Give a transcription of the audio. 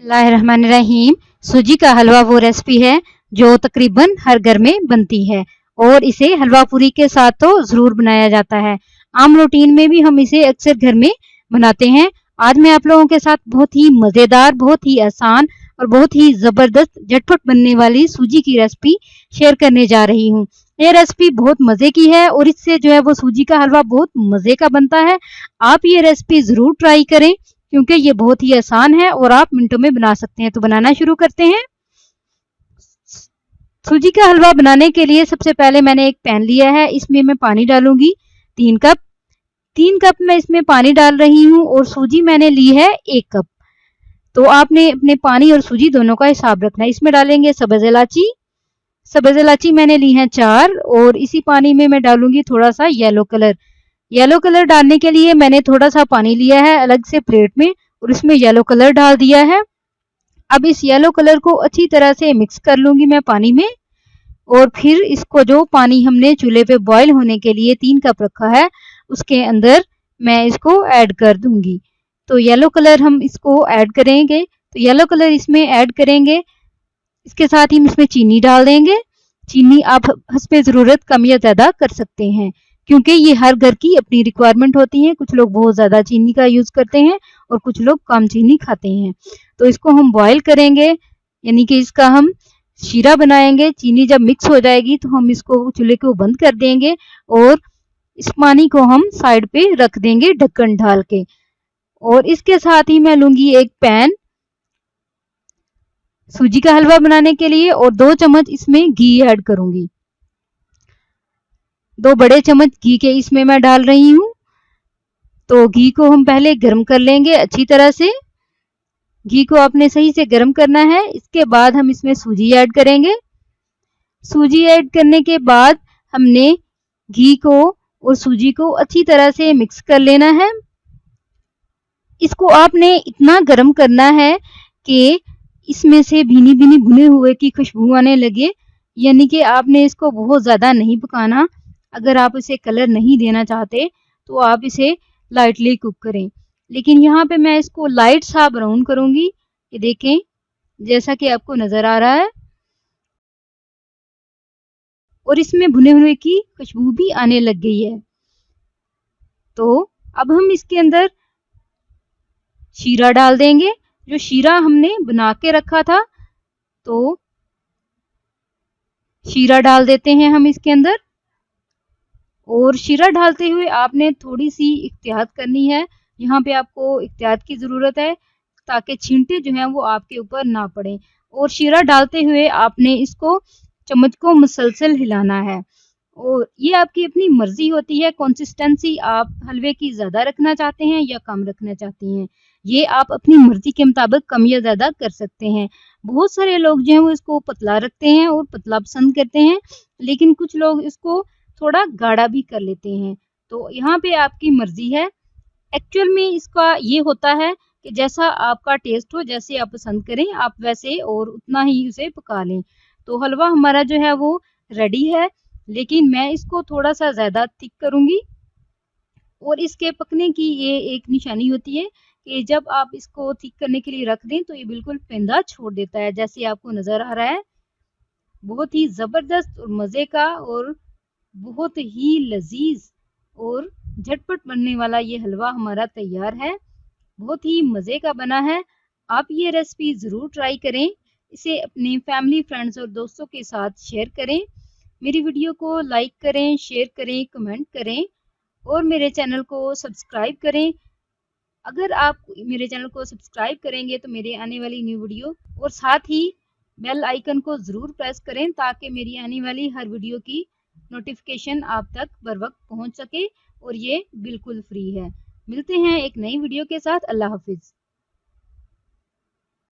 बिस्मिल्लाहिर्रहमानिर्रहीम। सूजी का हलवा वो रेसिपी है जो तकरीबन हर घर में बनती है और इसे हलवा पूरी के साथ तो ज़रूर बनाया जाता है। आम रूटीन में भी हम इसे अक्सर घर में बनाते हैं। आज मैं आप लोगों के साथ बहुत ही मज़ेदार, बहुत ही आसान और बहुत ही ज़बरदस्त झटपट बनने वाली सूजी की रेसिपी शेयर करने जा रही हूँ। ये रेसिपी बहुत मज़े की है और इससे जो है वो सूजी का हलवा बहुत मज़े का बनता है। आप ये रेसिपी ज़रूर ट्राई करें क्योंकि ये बहुत ही आसान है और आप मिनटों में बना सकते हैं। तो बनाना शुरू करते हैं। सूजी का हलवा बनाने के लिए सबसे पहले मैंने एक पैन लिया है, इसमें मैं पानी डालूंगी 3 कप। 3 कप मैं इसमें पानी डाल रही हूँ और सूजी मैंने ली है 1 कप। तो आपने अपने पानी और सूजी दोनों का हिसाब रखना है। इसमें डालेंगे सब्ज इलायची। सब्ज इलायची मैंने ली है 4 और इसी पानी में मैं डालूंगी थोड़ा सा येलो कलर। येलो कलर डालने के लिए मैंने थोड़ा सा पानी लिया है अलग से प्लेट में और इसमें येलो कलर डाल दिया है। अब इस येलो कलर को अच्छी तरह से मिक्स कर लूंगी मैं पानी में और फिर इसको जो पानी हमने चूल्हे पे बॉईल होने के लिए 3 कप रखा है उसके अंदर मैं इसको ऐड कर दूंगी। तो येलो कलर हम इसको ऐड करेंगे। तो येलो कलर इसमें ऐड करेंगे, इसके साथ ही हम इसमें चीनी डाल देंगे। चीनी आप हस्बे ज़रूरत कम या ज़्यादा कर सकते हैं क्योंकि ये हर घर की अपनी रिक्वायरमेंट होती है। कुछ लोग बहुत ज़्यादा चीनी का यूज़ करते हैं और कुछ लोग कम चीनी खाते हैं। तो इसको हम बॉईल करेंगे, यानी कि इसका हम शीरा बनाएंगे। चीनी जब मिक्स हो जाएगी तो हम इसको चूल्हे को बंद कर देंगे और इस पानी को हम साइड पे रख देंगे ढक्कन ढाल के। और इसके साथ ही मैं लूंगी एक पैन सूजी का हलवा बनाने के लिए और 2 चम्मच इसमें घी ऐड करूंगी। 2 बड़े चम्मच घी के इसमें मैं डाल रही हूँ। तो घी को हम पहले गर्म कर लेंगे अच्छी तरह से। घी को आपने सही से गर्म करना है। इसके बाद हम इसमें सूजी ऐड करेंगे। सूजी ऐड करने के बाद हमने घी को और सूजी को अच्छी तरह से मिक्स कर लेना है। इसको आपने इतना गर्म करना है कि इसमें से भीनी भीनी भुने हुए की खुशबू आने लगे, यानी कि आपने इसको बहुत ज़्यादा नहीं पकाना। अगर आप इसे कलर नहीं देना चाहते तो आप इसे लाइटली कुक करें, लेकिन यहाँ पे मैं इसको लाइट सा ब्राउन करूंगी। ये देखें जैसा कि आपको नज़र आ रहा है और इसमें भुने हुए की खुशबू भी आने लग गई है। तो अब हम इसके अंदर शीरा डाल देंगे, जो शीरा हमने बना के रखा था। तो शीरा डाल देते हैं हम इसके अंदर और शीरा डालते हुए आपने थोड़ी सी एहतियात करनी है। यहाँ पे आपको एहतियात की ज़रूरत है ताकि छींटे जो हैं वो आपके ऊपर ना पड़े। और शीरा डालते हुए आपने इसको चम्मच को मुसलसल हिलाना है और ये आपकी अपनी मर्जी होती है। कंसिस्टेंसी आप हलवे की ज़्यादा रखना चाहते हैं या कम रखना चाहती हैं, ये आप अपनी मर्जी के मुताबिक कम या ज़्यादा कर सकते हैं। बहुत सारे लोग जो हैं वो इसको पतला रखते हैं और पतला पसंद करते हैं, लेकिन कुछ लोग इसको थोड़ा गाढ़ा भी कर लेते हैं। तो यहाँ पे आपकी मर्जी है। एक्चुअल में इसका ये होता है कि जैसा आपका टेस्ट हो, जैसे आप पसंद करें आप वैसे और उतना ही उसे पका लें। तो हलवा हमारा जो है वो रेडी है, लेकिन मैं इसको थोड़ा सा ज़्यादा थिक करूँगी। और इसके पकने की ये एक निशानी होती है कि जब आप इसको थिक करने के लिए रख दें तो ये बिल्कुल पेंदा छोड़ देता है, जैसे आपको नज़र आ रहा है। बहुत ही ज़बरदस्त और मज़े का और बहुत ही लजीज और झटपट बनने वाला ये हलवा हमारा तैयार है। बहुत ही मज़े का बना है। आप ये रेसिपी ज़रूर ट्राई करें। इसे अपने फैमिली, फ्रेंड्स और दोस्तों के साथ शेयर करें। मेरी वीडियो को लाइक करें, शेयर करें, कमेंट करें और मेरे चैनल को सब्सक्राइब करें। अगर आप मेरे चैनल को सब्सक्राइब करेंगे तो मेरे आने वाली न्यू वीडियो और साथ ही बेल आइकन को ज़रूर प्रेस करें ताकि मेरी आने वाली हर वीडियो की नोटिफिकेशन आप तक बर वक्त पहुँच सके और ये बिल्कुल फ्री है। मिलते हैं एक नई वीडियो के साथ। अल्लाह हाफिज़।